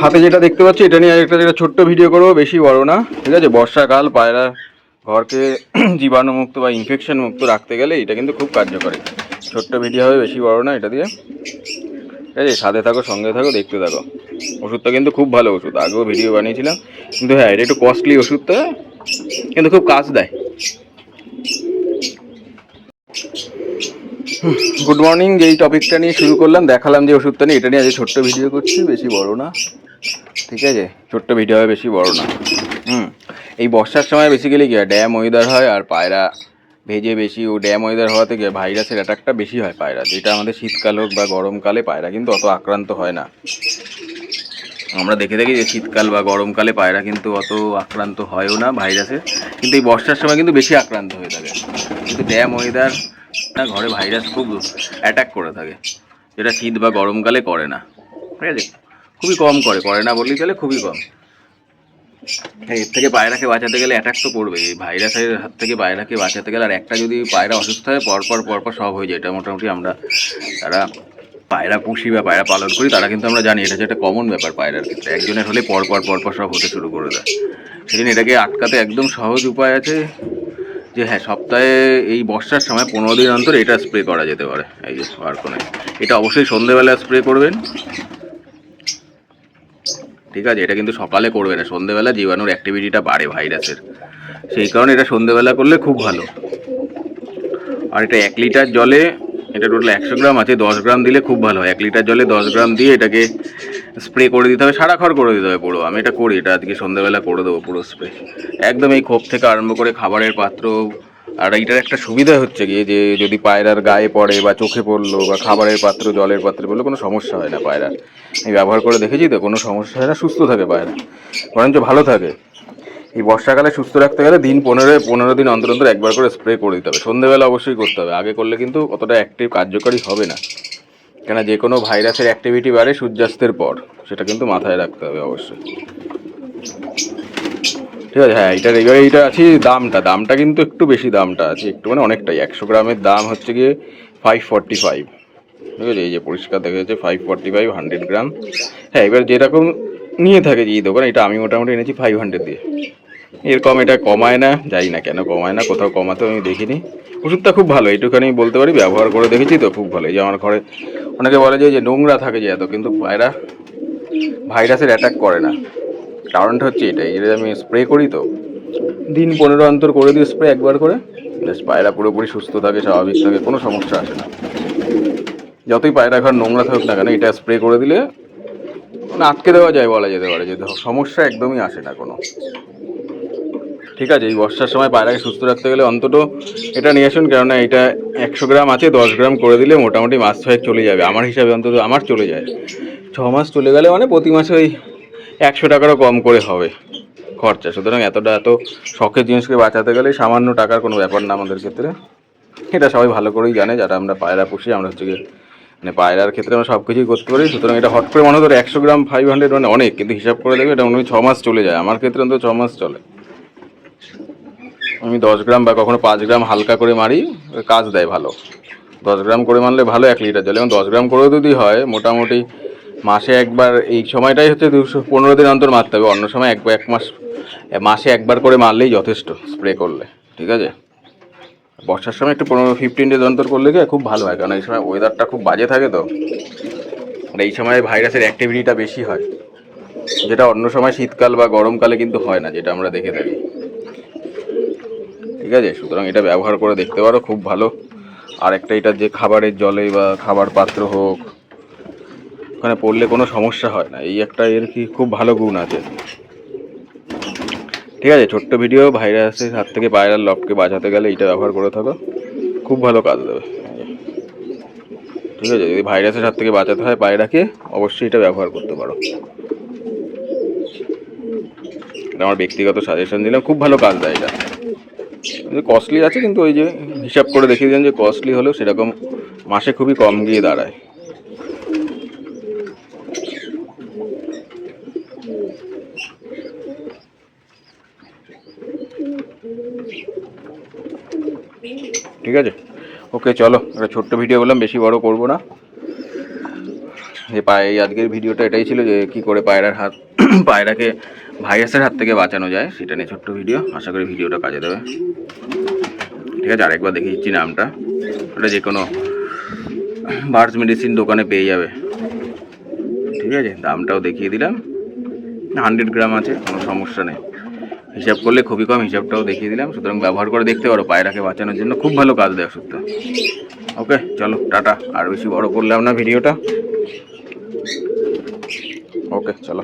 হাতে যেটা দেখতে পাচ্ছি এটা নিয়ে একটা যেটা ছোট্ট ভিডিও করবো, বেশি বড় না। ঠিক আছে, বর্ষাকাল পায়রা ঘরকে জীবাণুমুক্ত বা ইনফেকশন মুক্ত রাখতে গেলে এটা কিন্তু খুব কার্যকরী। ছোট্ট ভিডিও হবে, বেশি বড় না এটা দিয়ে। ঠিক আছে, সাথে থাকো, সঙ্গে থাকো, দেখতে থাকো। ওষুধটা কিন্তু খুব ভালো ওষুধ, আগেও ভিডিও বানিয়েছিলাম, কিন্তু হ্যাঁ এটা একটু কস্টলি ওষুধটা, কিন্তু খুব কাজ দেয়। Good morning. যেই টপিকটা নিয়ে শুরু করলাম, দেখালাম যে ওষুধটা নিয়ে, এটা নিয়ে আজ ছোট্ট ভিডিও করছি, বেশি বড় না। ঠিক আছে, ছোট্ট ভিডিও হবে, বেশি বড় না। এই বর্ষার সময় বেসিক্যালি কি হয়, ড্যাম ওয়েদার হয় আর পায়রা ভেজে বেশি, ও ড্যাম ওয়েদার হওয়া থেকে ভাইরাসের অ্যাটাকটা বেশি হয় পায়রা, যেটা আমাদের শীতকাল হোক বা গরমকালে পায়রা কিন্তু অত আক্রান্ত হয় না। আমরা দেখে থাকি যে শীতকাল বা গরমকালে পায়রা কিন্তু অত আক্রান্ত হয়ও না ভাইরাসে, কিন্তু এই বর্ষার সময় কিন্তু বেশি আক্রান্ত হয়ে থাকে। কিন্তু ড্যাম ওয়েদার ঘরে ভাইরাস খুব অ্যাটাক করে থাকে, যেটা শীত বা গরমকালে করে না। ঠিক আছে, খুবই কম করে না বললেই চলে, খুবই কম। হ্যাঁ, এর থেকে পায়রাকে বাঁচাতে গেলে অ্যাটাক তো করবে, এই ভাইরাসের হাত থেকে পায়রাকে বাঁচাতে গেলে। আর একটা যদি পায়রা অসুস্থ হয়, পরপর সব হয়ে যায়। এটা মোটামুটি আমরা তারা পায়রা পুষি বা পায়রা পালন করি, তারা কিন্তু আমরা জানি এটা যে একটা কমন ব্যাপার পায়রার ক্ষেত্রে। একজনের হলে পরপর সব হতে শুরু করে দেয়। সেদিন এটাকে আটকাতে একদম সহজ উপায় আছে, যে হ্যাঁ সপ্তাহে এই বর্ষার সময় 15 দিন অন্তর এটা স্প্রে করা যেতে পারে। এই যে বারকোনে, এটা অবশ্যই সন্ধেবেলা স্প্রে করবেন। ঠিক আছে, এটা কিন্তু সকালে করবে না, সন্ধেবেলা জীবাণুর অ্যাক্টিভিটিটা বাড়ে ভাইরাসের, সেই কারণে এটা সন্ধেবেলা করলে খুব ভালো। আর এটা 1 লিটার জলে, এটা টোটাল 100 গ্রাম আছে, 10 গ্রাম দিলে খুব ভালো হয়। 1 লিটার জলে 10 গ্রাম দিয়ে এটাকে স্প্রে করে দিতে হবে, সারা ঘর করে দিতে হবে পুরো। আমি এটা করি, এটা আজকে সন্ধ্যাবেলা করে দেবো পুরো স্প্রে, একদম এই খোপ থেকে আরম্ভ করে খাবারের পাত্র। আর এইটার একটা সুবিধা হচ্ছে গিয়ে যে যদি পায়রার গায়ে পড়ে বা চোখে পড়লো বা খাবারের পাত্র জলের পাত্রে পড়লো, কোনো সমস্যা হয় না পায়রার। আমি ব্যবহার করে দেখেছি তো, কোনো সমস্যা হয় না, সুস্থ থাকে পায়রা, বরঞ্চ ভালো থাকে। এই বর্ষাকালে সুস্থ রাখতে গেলে দিন 15 দিন অন্তর অন্তর একবার করে স্প্রে করে দিতে হবে। সন্ধ্যেবেলা অবশ্যই করতে হবে, আগে করলে কিন্তু অতটা অ্যাক্টিভ কার্যকরী হবে না। কেন, যে কোনো ভাইরাসের অ্যাক্টিভিটি বাড়ে সূর্যাস্তের পর, সেটা কিন্তু মাথায় রাখতে হবে অবশ্যই। ঠিক আছে, হ্যাঁ এইটার এবার এইটা আছে দামটা কিন্তু একটু বেশি, দামটা আছে একটু মানে অনেকটাই। 100 গ্রামের দাম হচ্ছে গিয়ে 545। ঠিক আছে, এই যে পরিষ্কার দেখা যাচ্ছে 545 100 গ্রাম। হ্যাঁ, এবার যেরকম নিয়ে থাকে যে দোকান, এটা আমি মোটামুটি এনেছি 500 দিয়ে। এরকম এটা কমায় না, জানি না কেন কমায় না, কোথাও কমাতে আমি দেখিনি। ওষুধটা খুব ভালো, এইটুখানি বলতে পারি, ব্যবহার করে দেখেছি তো খুব ভালো। এই যে আমার ঘরে অনেকে বলে যে নোংরা থাকে যে এত, কিন্তু পায়রা ভাইরাসের অ্যাটাক করে না। কারণটা হচ্ছে এটাই, যে আমি স্প্রে করি তো, দিন 15 অন্তর করে দিই স্প্রে একবার করে, জাস্ট পায়রা পুরোপুরি সুস্থ থাকে, স্বাভাবিক থাকে, কোনো সমস্যা আসে না। যতই পায়রা ঘর নোংরা থাকুক না কেন, এটা স্প্রে করে দিলে মানে আটকে দেওয়া যায় বলা যেতে পারে, যে সমস্যা একদমই আসে না কোনো। ঠিক আছে, এই বর্ষার সময় পায়রাকে সুস্থ রাখতে গেলে অন্তত এটা নিয়ে আসুন, কেননা এটা 100 গ্রাম আছে, 10 গ্রাম করে দিলে মোটামুটি মাস 6 চলে যাবে আমার হিসাবে, অন্তত আমার চলে যায়। 6 মাস চলে গেলে মানে প্রতি মাসে ওই 100 টাকারও কম করে হবে খরচা। সুতরাং এত শখের জিনিসকে বাঁচাতে গেলে সামান্য টাকার কোনো ব্যাপার না আমাদের ক্ষেত্রে। এটা সবাই ভালো করেই জানে, যারা আমরা পায়রা পুষি। আমরা হচ্ছে গিয়ে মানে পায়রার ক্ষেত্রে আমরা সব কিছুই করতে পারি। সুতরাং এটা হট করে মনে হতো 100 গ্রাম 500 মানে অনেক, কিন্তু হিসাব করে দেখবে এটা মনে হয় 6 মাস চলে যায়। আমার ক্ষেত্রে অন্তত 6 মাস চলে। আমি 10 গ্রাম বা কখনো 5 গ্রাম হালকা করে মারি, কাজ দেয় ভালো। 10 গ্রাম করে মারলে ভালো 1 লিটার জলে, এবং 10 গ্রাম করেও যদি হয় মোটামুটি মাসে একবার, এই সময়টাই হচ্ছে 215 দিন অন্তর মারতে হবে। অন্য সময় এক মাস, মাসে একবার করে মারলেই যথেষ্ট স্প্রে করলে। ঠিক আছে, বর্ষার সময় একটু 15 ডেজ অন্তর করলে গিয়ে খুব ভালো হয়, কারণ এই সময় ওয়েদারটা খুব বাজে থাকে তো, আর এই সময় ভাইরাসের অ্যাক্টিভিটিটা বেশি হয়, যেটা অন্য সময় শীতকাল বা গরমকালে কিন্তু হয় না, যেটা আমরা দেখে থাকি। ঠিক আছে, সুতরাং এটা ব্যবহার করে দেখতে পারো, খুব ভালো। আর একটা, এটা যে খাবারের জলে বা খাবার পাত্র হোক, ওখানে পড়লে কোনো সমস্যা হয় না, এই একটা এর কি খুব ভালো গুণ আছে। ঠিক আছে, ছোট্ট ভিডিও, ভাইরাসের হাত থেকে পায়রার লফটকে বাঁচাতে গেলে এইটা ব্যবহার করে থাকো, খুব ভালো কাজ দেবে। ঠিক আছে, যদি ভাইরাসের হাত থেকে বাঁচাতে হয় পায়রাকে, অবশ্যই এটা ব্যবহার করতে পারো। এটা আমার ব্যক্তিগত সাজেশন দিলাম, খুব ভালো কাজ দেয় এটা। কস্টলি আছে, কিন্তু ওই যে হিসাব করে দেখিয়ে দিলেন যে কস্টলি হলেও সেরকম মাসে খুবই কম গিয়ে দাঁড়ায়। ঠিক আছে, ওকে চলো, একটা ছোট্ট ভিডিও বললাম, বেশি বড় করবো না। এই আজকের ভিডিওটা এটাই ছিল যে কী করে পায়রাকে ভাইরাসের হাত থেকে বাঁচানো যায় সেটা নিয়ে ছোট্ট ভিডিও। আশা করি ভিডিওটা কাজে দেবে। ঠিক আছে, আরেকবার দেখিয়ে দিচ্ছি নামটা। ওটা যে কোনো বার্ডস মেডিসিন দোকানে পেয়ে যাবে। ঠিক আছে, দামটাও দেখিয়ে দিলাম। 100 গ্রাম আছে, কোনো সমস্যা নেই। হিসাব করলে খুবই কম, হিসাবটাও দেখিয়ে দিলাম। সুতরাং ব্যবহার করে দেখতে পারো, পায়রাকে বাঁচানোর জন্য খুব ভালো কাজ দেয় ওষুধটা। ওকে চলো টাটা, আর বেশি বড় করলাম না ভিডিওটা। ওকে চলো।